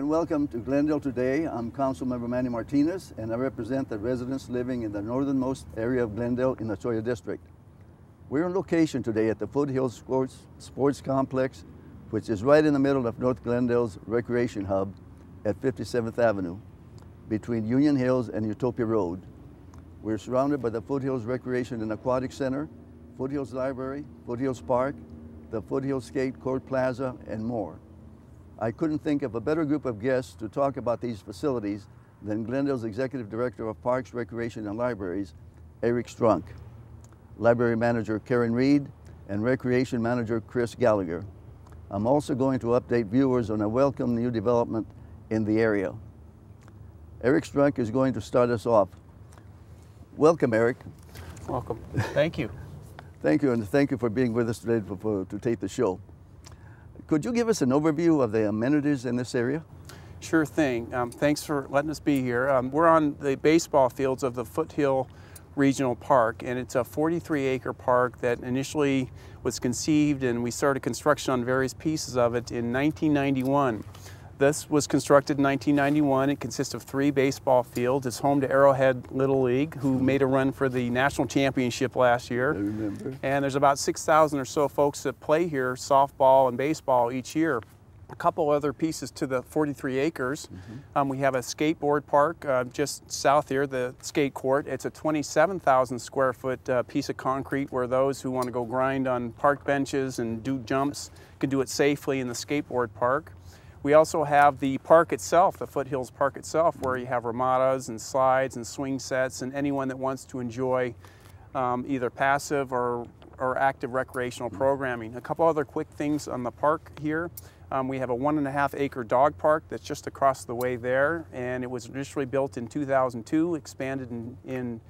and welcome to Glendale today. I'm Councilmember Manny Martinez, and I represent the residents living in the northernmost area of Glendale in the Cholla District. We're on location today at the Foothills Sports Complex, which is right in the middle of North Glendale's recreation hub at 57th Avenue, between Union Hills and Utopia Road. We're surrounded by the Foothills Recreation and Aquatic Center, Foothills Library, Foothills Park, the Foothills Skate Court Plaza, and more. I couldn't think of a better group of guests to talk about these facilities than Glendale's Executive Director of Parks, Recreation, and Libraries, Eric Strunk, Library Manager Karen Reed, and Recreation Manager Chris Gallagher. I'm also going to update viewers on a welcome new development in the area. Eric Strunk is going to start us off. Welcome, Eric. Welcome. Thank you. Thank you, and thank you for being with us today to tape the show. Could you give us an overview of the amenities in this area? Sure thing. Thanks for letting us be here. We're on the baseball fields of the Foothill Regional Park, and it's a 43-acre park that initially was conceived, and we started construction on various pieces of it in 1991. This was constructed in 1991. It consists of 3 baseball fields. It's home to Arrowhead Little League, who made a run for the national championship last year. I remember. And there's about 6,000 or so folks that play here, softball and baseball, each year. A couple other pieces to the 43 acres. We have a skateboard park just south here, the skate court. It's a 27,000 square foot piece of concrete where those who want to go grind on park benches and do jumps can do it safely in the skateboard park. We also have the park itself, the Foothills Park itself, where you have ramadas and slides and swing sets, and anyone that wants to enjoy either passive or active recreational programming. A couple other quick things on the park here. We have a 1.5 acre dog park that's just across the way there, and it was initially built in 2002, expanded in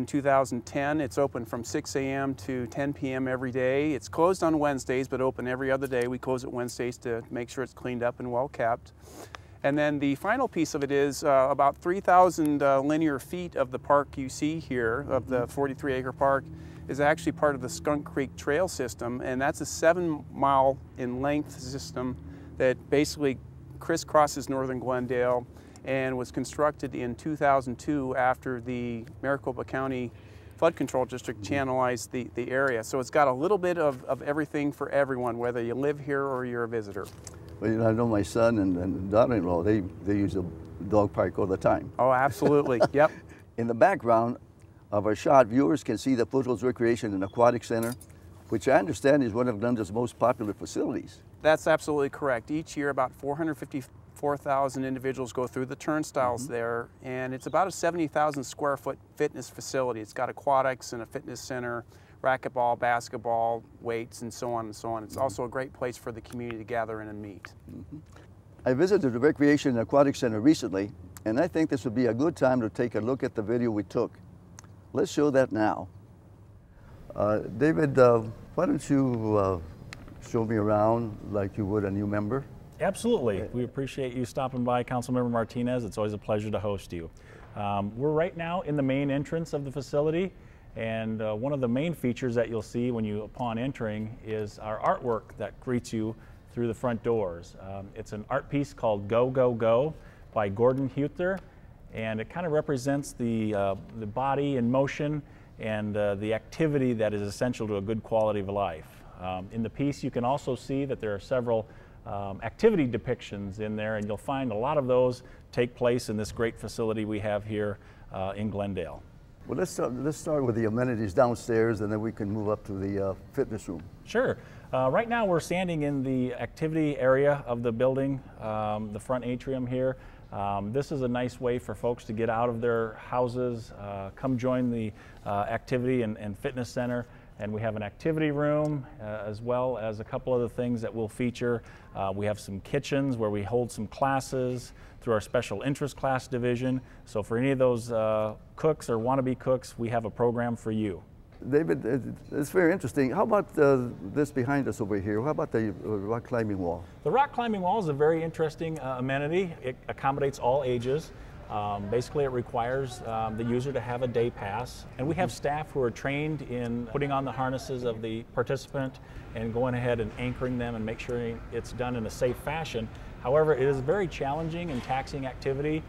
2010. It's open from 6 a.m. to 10 p.m. every day. It's closed on Wednesdays, but open every other day. We close it Wednesdays to make sure it's cleaned up and well kept. And then the final piece of it is about 3,000 linear feet of the park you see here, of the 43-acre park, is actually part of the Skunk Creek Trail system, and that's a 7-mile in length system that basically crisscrosses northern Glendale and was constructed in 2002 after the Maricopa County Flood Control District channelized the area. So it's got a little bit of everything for everyone, whether you live here or you're a visitor. Well, you know, I know my son and daughter-in-law, they use the dog park all the time. Oh, absolutely. Yep. In the background of our shot, viewers can see the Foothills Recreation and Aquatic Center, which I understand is one of Glendale's most popular facilities. That's absolutely correct. Each year, about 454,000 individuals go through the turnstiles there, and it's about a 70,000 square foot fitness facility. It's got aquatics and a fitness center, racquetball, basketball, weights, and so on and so on. It's also a great place for the community to gather in and meet. I visited the Recreation and Aquatic Center recently, and I think this would be a good time to take a look at the video we took. Let's show that now. David, why don't you show me around like you would a new member? Absolutely. We appreciate you stopping by, Councilmember Martinez. It's always a pleasure to host you. We're right now in the main entrance of the facility, and one of the main features that you'll see upon entering is our artwork that greets you through the front doors. It's an art piece called Go, Go, Go by Gordon Huether, and it kind of represents the body in motion and the activity that is essential to a good quality of life. In the piece, you can also see that there are several activity depictions in there, and you'll find a lot of those take place in this great facility we have here in Glendale. Well, let's start with the amenities downstairs, and then we can move up to the fitness room. Sure. Right now we're standing in the activity area of the building, the front atrium here. This is a nice way for folks to get out of their houses, come join the activity and fitness center. And we have an activity room as well as a couple other things that we'll feature. We have some kitchens where we hold some classes through our special interest class division. So for any of those cooks or wannabe cooks, we have a program for you. David, it's very interesting. How about this behind us over here? How about the rock climbing wall? The rock climbing wall is a very interesting amenity. It accommodates all ages. Basically, it requires the user to have a day pass, and we have staff who are trained in putting on the harnesses of the participant and going ahead and anchoring them and make sure it's done in a safe fashion. However, it is a very challenging and taxing activity.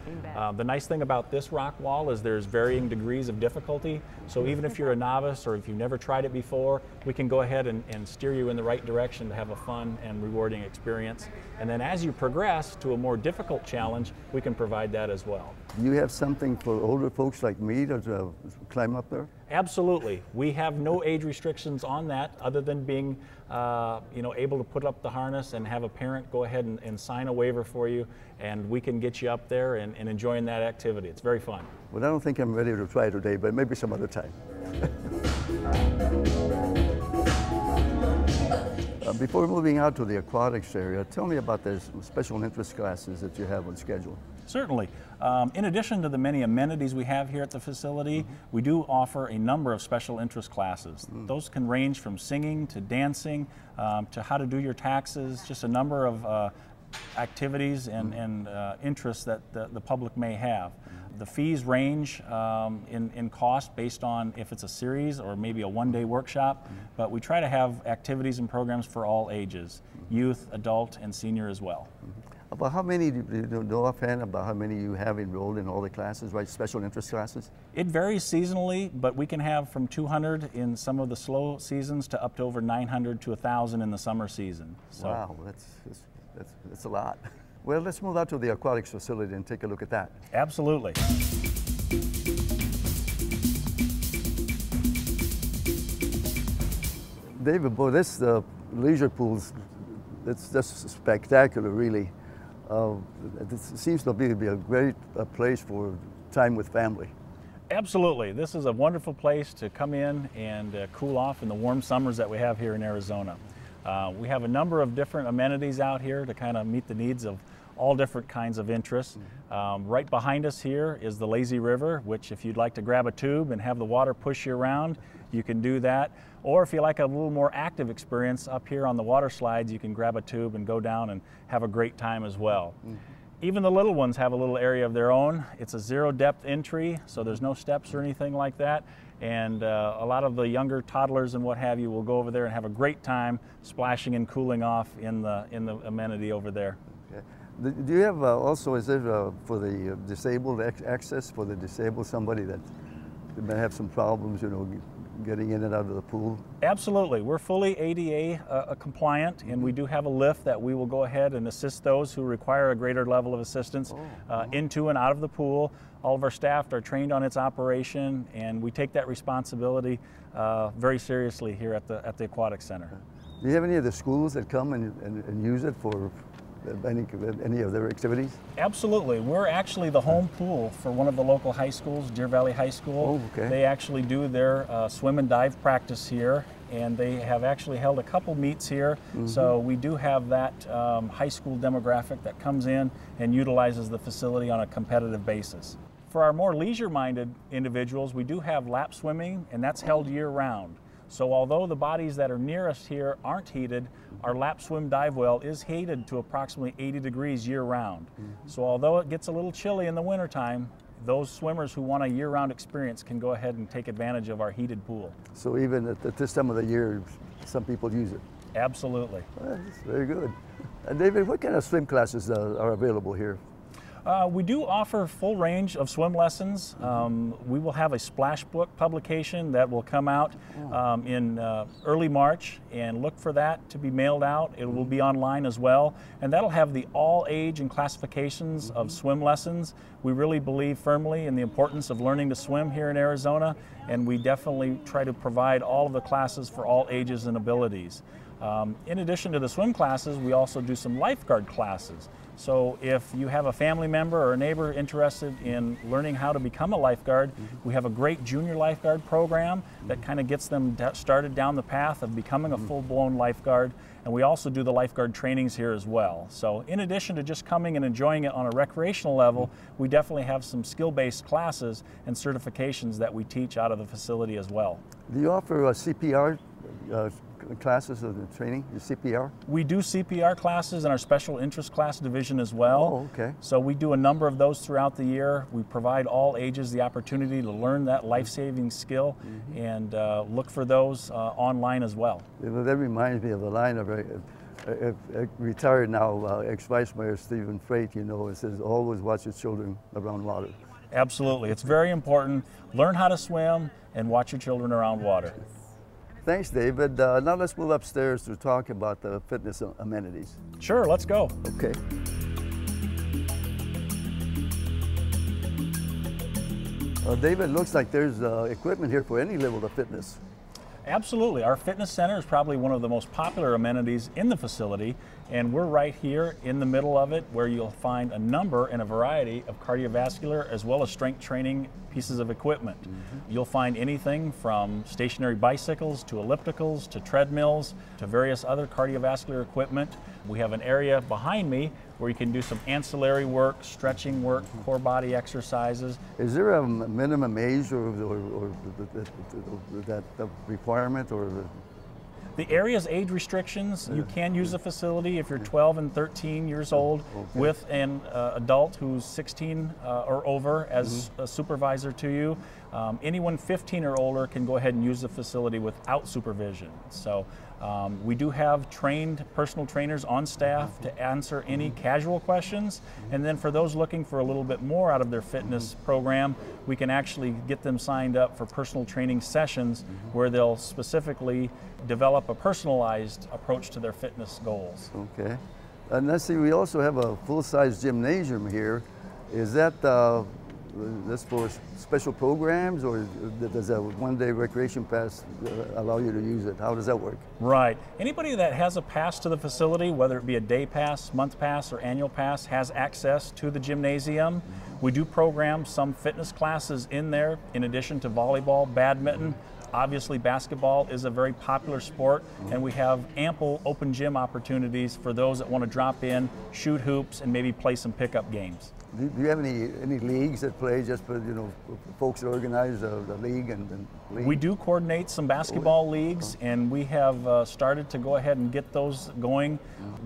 The nice thing about this rock wall is there's varying degrees of difficulty. So even if you're a novice or if you've never tried it before, we can go ahead and steer you in the right direction to have a fun and rewarding experience. And then as you progress to a more difficult challenge, we can provide that as well. Do you have something for older folks like me to climb up there? Absolutely. We have no age restrictions on that other than being able to put up the harness and have a parent go ahead and sign a waiver for you, and we can get you up there and enjoying that activity. It's very fun. Well, I don't think I'm ready to try today, but maybe some other time. Before moving out to the aquatics area, tell me about the special interest classes that you have on schedule. Certainly. In addition to the many amenities we have here at the facility, we do offer a number of special interest classes. Those can range from singing to dancing to how to do your taxes, just a number of activities and interests that the public may have. The fees range in cost based on if it's a series or maybe a one-day workshop, but we try to have activities and programs for all ages, youth, adult, and senior as well. About how many, do you know offhand about how many you have enrolled in all the classes, right, special interest classes? It varies seasonally, but we can have from 200 in some of the slow seasons to up to over 900 to 1,000 in the summer season. So. Wow, that's a lot. Well, let's move out to the aquatics facility and take a look at that. Absolutely. David, boy, this leisure pools, it's just spectacular, really. It seems to be a great place for time with family. Absolutely. This is a wonderful place to come in and cool off in the warm summers that we have here in Arizona. We have a number of different amenities out here to kind of meet the needs of all different kinds of interests. Right behind us here is the lazy river, which if you'd like to grab a tube and have the water push you around, you can do that. Or if you like a little more active experience up here on the water slides, you can grab a tube and go down and have a great time as well. Even the little ones have a little area of their own. It's a zero depth entry, so there's no steps or anything like that. And a lot of the younger toddlers and what have you will go over there and have a great time splashing and cooling off in the amenity over there. Okay. Do you have also, is there for the disabled access for the disabled, somebody that may have some problems, getting in and out of the pool? Absolutely. We're fully ADA compliant, and we do have a lift that we will go ahead and assist those who require a greater level of assistance into and out of the pool. All of our staff are trained on its operation, and we take that responsibility very seriously here at the Aquatic Center. Do you have any of the schools that come and use it for any of their activities? Absolutely. We're actually the home pool for one of the local high schools, Deer Valley High School. Oh, okay. They actually do their swim and dive practice here, and they have actually held a couple meets here. So we do have that high school demographic that comes in and utilizes the facility on a competitive basis. For our more leisure-minded individuals, we do have lap swimming, and that's held year-round. So although the bodies that are nearest here aren't heated, our lap swim dive well is heated to approximately 80 degrees year-round. So although it gets a little chilly in the wintertime, those swimmers who want a year-round experience can go ahead and take advantage of our heated pool. So even at this time of the year, some people use it? Absolutely. Well, that's very good. David, what kind of swim classes are available here? We do offer full range of swim lessons. We will have a splash book publication that will come out in early March, and look for that to be mailed out. It will be online as well, and that'll have the all age and classifications of swim lessons. We really believe firmly in the importance of learning to swim here in Arizona, and we definitely try to provide all of the classes for all ages and abilities. In addition to the swim classes, we also do some lifeguard classes. So if you have a family member or a neighbor interested in learning how to become a lifeguard, we have a great junior lifeguard program that kind of gets them started down the path of becoming a full-blown lifeguard. And we also do the lifeguard trainings here as well. So in addition to just coming and enjoying it on a recreational level, we definitely have some skill-based classes and certifications that we teach out of the facility as well. Do you offer CPR classes of the training, the CPR? We do CPR classes in our special interest class division as well. Oh, okay. So we do a number of those throughout the year. We provide all ages the opportunity to learn that life-saving skill and look for those online as well. That reminds me of a line of Retired now, ex-Vice Mayor Stephen Freight, you know, it says always watch your children around water. Absolutely. It's very important. Learn how to swim and watch your children around water. Thanks, David. Now let's move upstairs to talk about the fitness amenities. Sure, let's go. Okay. David, looks like there's equipment here for any level of fitness. Absolutely. Our fitness center is probably one of the most popular amenities in the facility, and we're right here in the middle of it where you'll find a number and a variety of cardiovascular as well as strength training pieces of equipment. You'll find anything from stationary bicycles to ellipticals to treadmills to various other cardiovascular equipment. We have an area behind me where you can do some ancillary work, stretching work, core body exercises. Is there a minimum age or that requirement or? The area's age restrictions, you can use the facility if you're 12 and 13 years old with an adult who's 16 or over as a supervisor to you. Anyone 15 or older can go ahead and use the facility without supervision. So we do have trained personal trainers on staff to answer any casual questions. And then for those looking for a little bit more out of their fitness program, we can actually get them signed up for personal training sessions where they'll specifically develop a personalized approach to their fitness goals. Okay. And let's see, we also have a full-size gymnasium here. Is that that's for special programs, or does a one-day recreation pass allow you to use it? How does that work? Right. Anybody that has a pass to the facility, whether it be a day pass, month pass, or annual pass, has access to the gymnasium. We do program some fitness classes in there, in addition to volleyball, badminton. Obviously, basketball is a very popular sport, and we have ample open gym opportunities for those that want to drop in, shoot hoops, and maybe play some pickup games. Do you have any leagues that play just for, you know, folks that organize the league and league? We do coordinate some basketball leagues, and we have started to go ahead and get those going.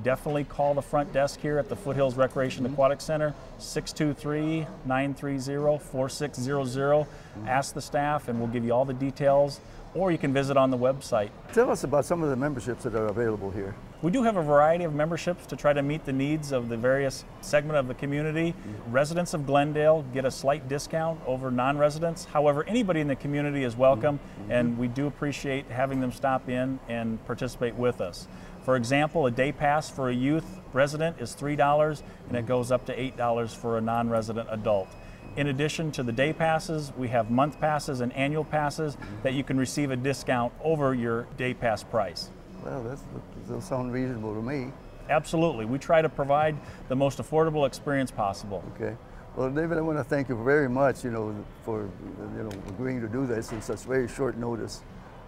Definitely call the front desk here at the Foothills Recreation Aquatic Center, 623-930-4600. Ask the staff and we'll give you all the details, or you can visit on the website. Tell us about some of the memberships that are available here. We do have a variety of memberships to try to meet the needs of the various segment of the community. Residents of Glendale get a slight discount over non-residents. However, anybody in the community is welcome, and we do appreciate having them stop in and participate with us. For example, a day pass for a youth resident is $3, and it goes up to $8 for a non-resident adult. In addition to the day passes, we have month passes and annual passes that you can receive a discount over your day pass price. Well, that sounds reasonable to me. Absolutely. We try to provide the most affordable experience possible. Okay. Well, David, I want to thank you very much, you know, for agreeing to do this in such very short notice.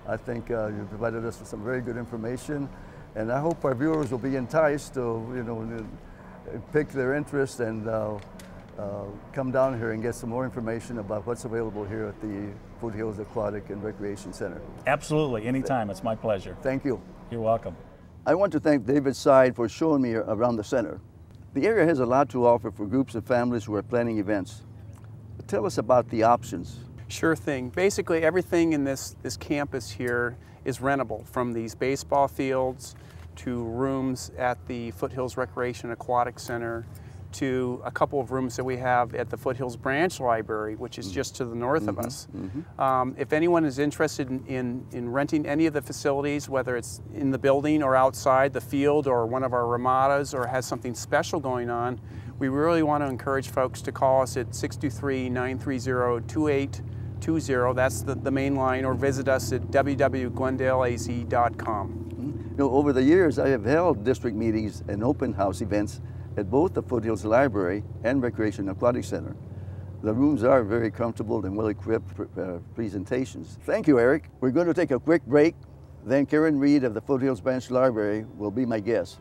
I think you provided us with some very good information, and I hope our viewers will be enticed to, you know, pick their interest and come down here and get some more information about what's available here at the Foothills Aquatic and Recreation Center. Absolutely, anytime. It's my pleasure. Thank you. You're welcome. I want to thank David Side for showing me around the center. The area has a lot to offer for groups and families who are planning events. Tell us about the options. Sure thing. Basically, everything in this campus here is rentable, from these baseball fields to rooms at the Foothills Recreation Aquatic Center to a couple of rooms that we have at the Foothills Branch Library, which is just to the north of us. If anyone is interested in renting any of the facilities, whether it's in the building or outside the field or one of our ramadas, or has something special going on, we really want to encourage folks to call us at 623-930-2820. That's the main line, or visit us at www.glendaleaz.com. You know, over the years, I have held district meetings and open house events at both the Foothills Library and Recreation Aquatic Center. The rooms are very comfortable and well-equipped for presentations. Thank you, Eric. We're going to take a quick break, then Karen Reed of the Foothills Branch Library will be my guest.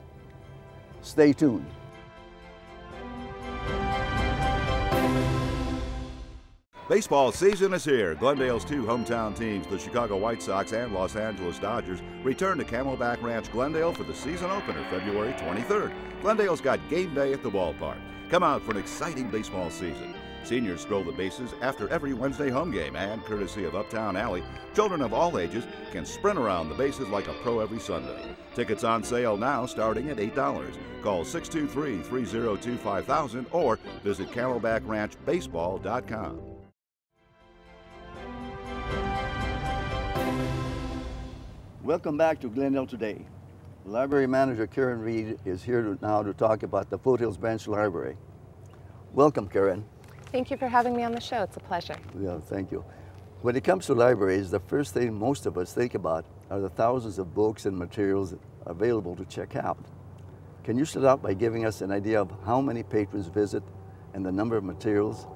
Stay tuned. Baseball season is here. Glendale's two hometown teams, the Chicago White Sox and Los Angeles Dodgers, return to Camelback Ranch, Glendale for the season opener, February 23rd. Glendale's got game day at the ballpark. Come out for an exciting baseball season. Seniors stroll the bases after every Wednesday home game, and courtesy of Uptown Alley, children of all ages can sprint around the bases like a pro every Sunday. Tickets on sale now starting at $8. Call 623-302-5000 or visit CamelbackRanchBaseball.com. Welcome back to Glendale Today. Library Manager Karen Reed is here now to talk about the Foothills Branch Library. Welcome, Karen. Thank you for having me on the show. It's a pleasure. Yeah, thank you. When it comes to libraries, the first thing most of us think about are the thousands of books and materials available to check out. Can you start out by giving us an idea of how many patrons visit and the number of materials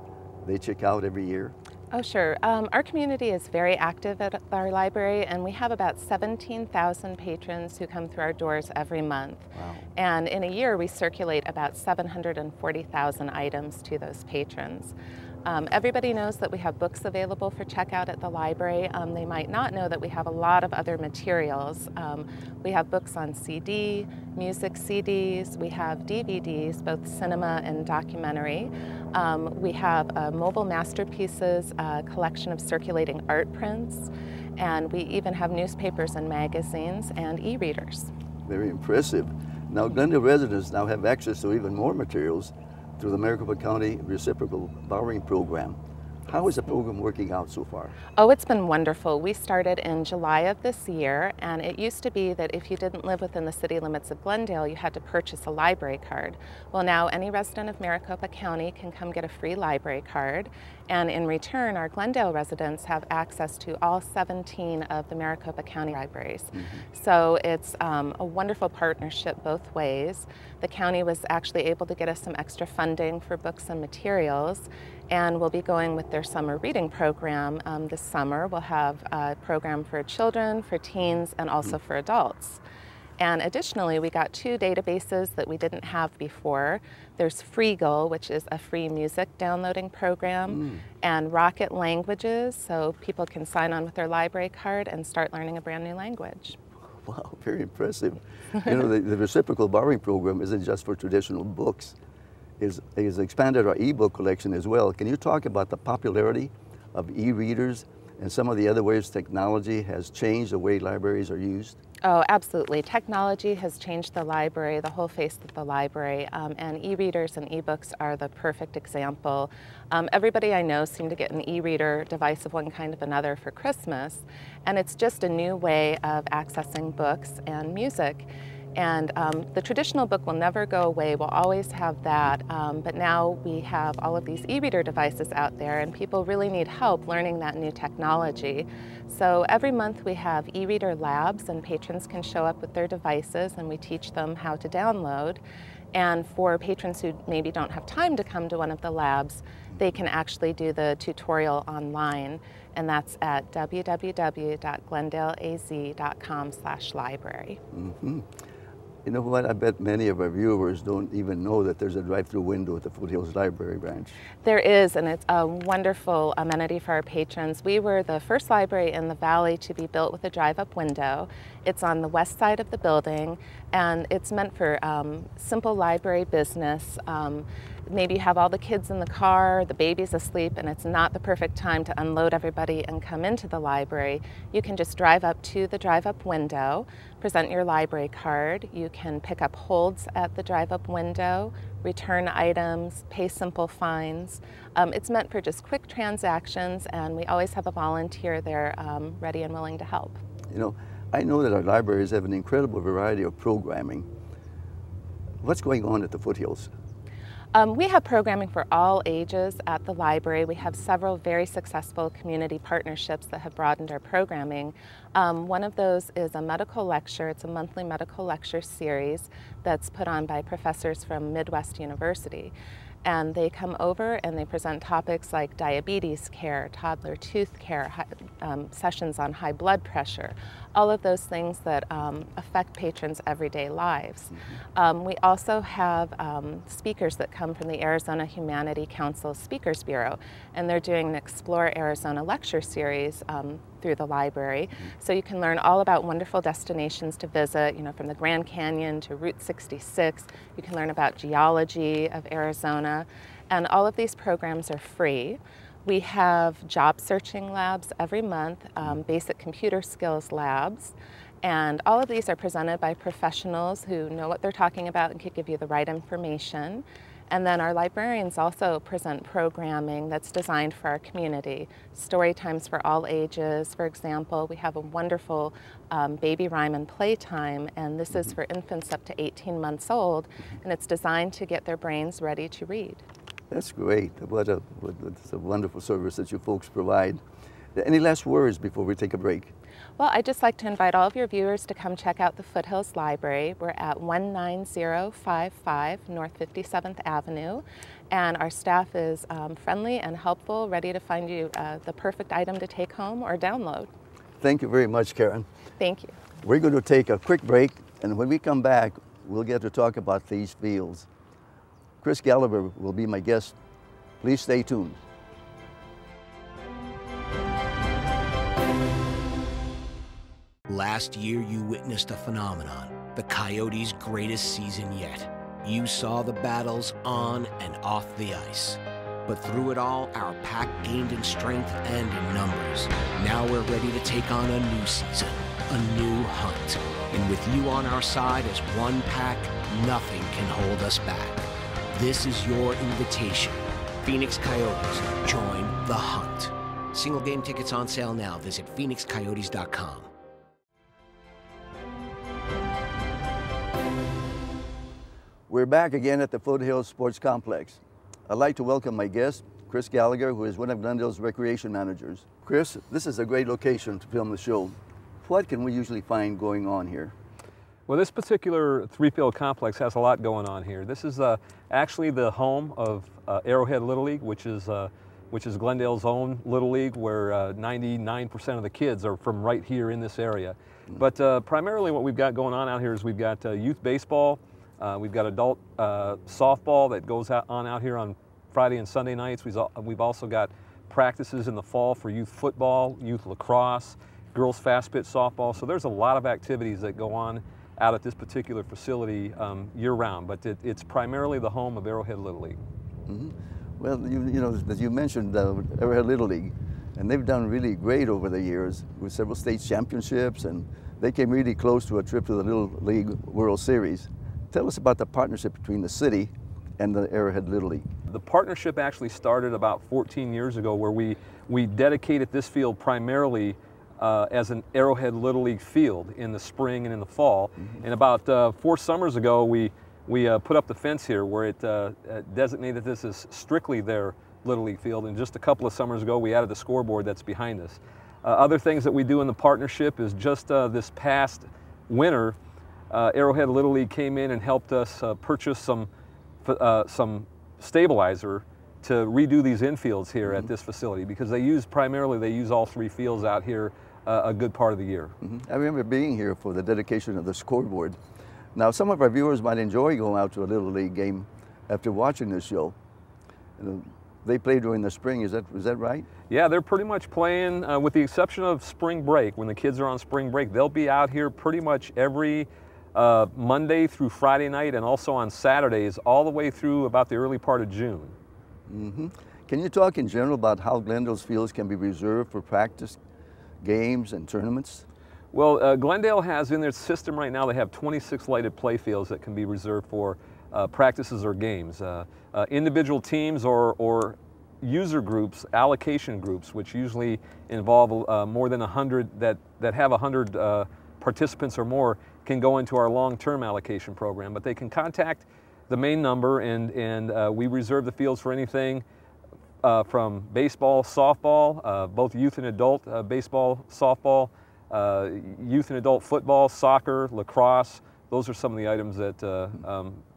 they check out every year? Oh, sure. Our community is very active at our library, and we have about 17,000 patrons who come through our doors every month. Wow. And in a year, we circulate about 740,000 items to those patrons. Everybody knows that we have books available for checkout at the library. They might not know that we have a lot of other materials. We have books on CD, music CDs, we have DVDs, both cinema and documentary. We have mobile masterpieces, a collection of circulating art prints, and we even have newspapers and magazines and e-readers. Very impressive. Now, Glendale residents now have access to even more materials through the Maricopa County Reciprocal Borrowing Program. How is the program working out so far? Oh, it's been wonderful. We started in July of this year, and it used to be that if you didn't live within the city limits of Glendale, you had to purchase a library card. Well, now any resident of Maricopa County can come get a free library card, and in return, our Glendale residents have access to all 17 of the Maricopa County libraries. So it's a wonderful partnership both ways. The county was actually able to get us some extra funding for books and materials, and we'll be going with their summer reading program this summer. We'll have a program for children, for teens, and also for adults. And additionally, we got 2 databases that we didn't have before. There's Freegal, which is a free music downloading program, and Rocket Languages, so people can sign on with their library card and start learning a brand new language. Wow, very impressive. You know, the reciprocal borrowing program isn't just for traditional books. It's expanded our e-book collection as well. Can you talk about the popularity of e-readers and some of the other ways technology has changed the way libraries are used? Oh, absolutely. Technology has changed the library, the whole face of the library, and e-readers and e-books are the perfect example. Everybody I know seemed to get an e-reader device of one kind or another for Christmas, and it's just a new way of accessing books and music. And the traditional book will never go away. We'll always have that. But now we have all of these e-reader devices out there, and people really need help learning that new technology. So every month we have e-reader labs, and patrons can show up with their devices, and we teach them how to download. And for patrons who maybe don't have time to come to one of the labs, they can actually do the tutorial online, and that's at www.glendaleaz.com/library. You know what, I bet many of our viewers don't even know that there's a drive-through window at the Foothills Library Branch. There is, and it's a wonderful amenity for our patrons. We were the first library in the valley to be built with a drive-up window. It's on the west side of the building, and it's meant for simple library business. Maybe you have all the kids in the car, the baby's asleep, and it's not the perfect time to unload everybody and come into the library. You can just drive up to the drive-up window, present your library card. You can pick up holds at the drive-up window, return items, pay simple fines. It's meant for just quick transactions, and we always have a volunteer there ready and willing to help. You know, I know that our libraries have an incredible variety of programming. What's going on at the Foothills? We have programming for all ages at the library. We have several very successful community partnerships that have broadened our programming. One of those is a medical lecture. It's a monthly medical lecture series that's put on by professors from Midwest University. And they come over and they present topics like diabetes care, toddler tooth care, sessions on high blood pressure, all of those things that affect patrons' everyday lives. We also have speakers that come from the Arizona Humanity Council Speakers Bureau, and they're doing an Explore Arizona lecture series through the library. So you can learn all about wonderful destinations to visit, you know, from the Grand Canyon to Route 66. You can learn about geology of Arizona. And all of these programs are free. We have job searching labs every month, basic computer skills labs, and all of these are presented by professionals who know what they're talking about and can give you the right information. And then our librarians also present programming that's designed for our community. Story times for all ages, for example. We have a wonderful baby rhyme and playtime, and this is for infants up to 18 months old, and it's designed to get their brains ready to read. That's great. What a wonderful service that you folks provide. Any last words before we take a break? Well, I'd just like to invite all of your viewers to come check out the Foothills Library. We're at 19055 North 57th Avenue, and our staff is friendly and helpful, ready to find you the perfect item to take home or download. Thank you very much, Karen. Thank you. We're going to take a quick break, and when we come back, we'll get to talk about these fields. Chris Gallagher will be my guest. Please stay tuned. Last year, you witnessed a phenomenon, the Coyotes' greatest season yet. You saw the battles on and off the ice. But through it all, our pack gained in strength and in numbers. Now we're ready to take on a new season, a new hunt. And with you on our side as one pack, nothing can hold us back. This is your invitation. Phoenix Coyotes, join the hunt. Single game tickets on sale now. Visit phoenixcoyotes.com. We're back again at the Foothills Sports Complex. I'd like to welcome my guest, Chris Gallagher, who is one of Glendale's recreation managers. Chris, this is a great location to film the show. What can we usually find going on here? Well, this particular three-field complex has a lot going on here. This is actually the home of Arrowhead Little League, which is Glendale's own Little League, where 99% of the kids are from right here in this area. But primarily what we've got going on out here is we've got youth baseball, we've got adult softball that goes on out here on Friday and Sunday nights. We've also got practices in the fall for youth football, youth lacrosse, girls fast pitch softball. So there's a lot of activities that go on out at this particular facility year-round, but it's primarily the home of Arrowhead Little League. Mm-hmm. Well, you know, as you mentioned Arrowhead Little League, and they've done really great over the years with several state championships, and they came really close to a trip to the Little League World Series. Tell us about the partnership between the city and the Arrowhead Little League. The partnership actually started about 14 years ago, where we dedicated this field primarily as an Arrowhead Little League field in the spring and in the fall. Mm-hmm. And about 4 summers ago, we put up the fence here where it designated this as strictly their Little League field. And just a couple of summers ago, we added the scoreboard that's behind us. Other things that we do in the partnership is just this past winter, Arrowhead Little League came in and helped us purchase some stabilizer to redo these infields here at this facility, because they use all 3 fields out here a good part of the year. I remember being here for the dedication of the scoreboard. Now, some of our viewers might enjoy going out to a Little League game after watching this show. They play during the spring, is that right? Yeah, they're pretty much playing, with the exception of spring break. When the kids are on spring break, they'll be out here pretty much every Monday through Friday night, and also on Saturdays all the way through about the early part of June. Mm-hmm. Can you talk in general about how Glendale's fields can be reserved for practice games and tournaments? Well, Glendale has in their system right now, they have 26 lighted play fields that can be reserved for practices or games. Individual teams or user groups, allocation groups, which usually involve more than 100, that have 100 participants or more, can go into our long-term allocation program. But they can contact the main number, and we reserve the fields for anything from baseball, softball, both youth and adult baseball, softball, youth and adult football, soccer, lacrosse. Those are some of the items that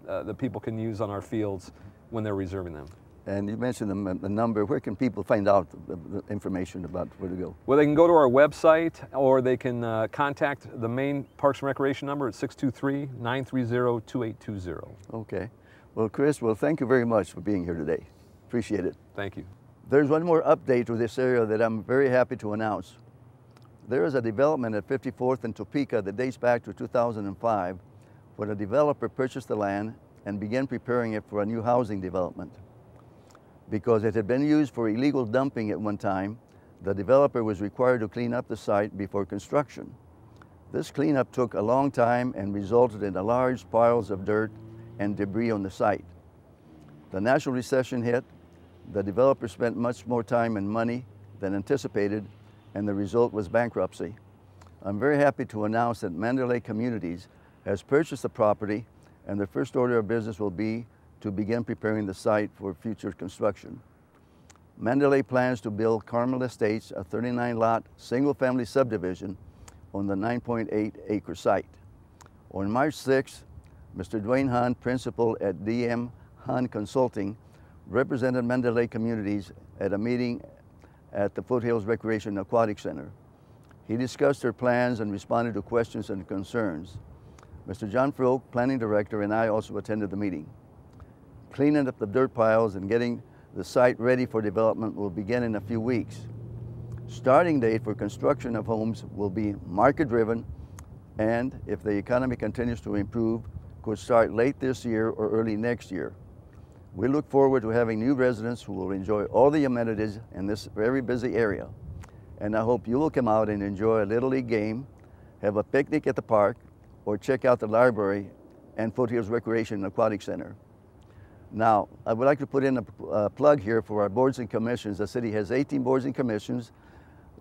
that people can use on our fields when they're reserving them. And you mentioned the number. Where can people find out the information about where to go? Well, they can go to our website, or they can contact the main Parks and Recreation number at 623-930-2820. Okay. Well, Chris, thank you very much for being here today. Appreciate it. Thank you. There's one more update to this area that I'm very happy to announce. There is a development at 54th and Topeka that dates back to 2005, where the developer purchased the land and began preparing it for a new housing development. Because it had been used for illegal dumping at one time, the developer was required to clean up the site before construction. This cleanup took a long time and resulted in large piles of dirt and debris on the site. The national recession hit, the developer spent much more time and money than anticipated, and the result was bankruptcy. I'm very happy to announce that Mandalay Communities has purchased the property, and their first order of business will be to begin preparing the site for future construction. Mandalay plans to build Carmel Estates, a 39-lot single-family subdivision on the 9.8-acre site. On March 6th, Mr. Dwayne Hunt, principal at DM Hunt Consulting, represented Mandalay Communities at a meeting at the Foothills Recreation Aquatic Center. He discussed their plans and responded to questions and concerns. Mr. John Froke, Planning Director, and I also attended the meeting. Cleaning up the dirt piles and getting the site ready for development will begin in a few weeks. Starting date for construction of homes will be market-driven, and if the economy continues to improve, could start late this year or early next year. We look forward to having new residents who will enjoy all the amenities in this very busy area. And I hope you will come out and enjoy a Little League game, have a picnic at the park, or check out the library and Foothills Recreation and Aquatic Center. Now, I would like to put in a plug here for our boards and commissions. The city has 18 boards and commissions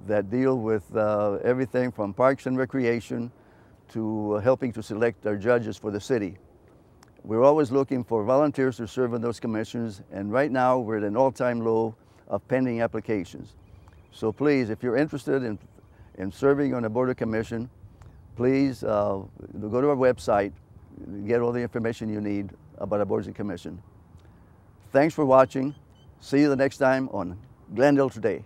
that deal with everything from parks and recreation to helping to select our judges for the city. We're always looking for volunteers to serve on those commissions, and right now we're at an all-time low of pending applications. So please, if you're interested in serving on a board or commission, please go to our website, get all the information you need about our boards and commission. Thanks for watching. See you the next time on Glendale Today.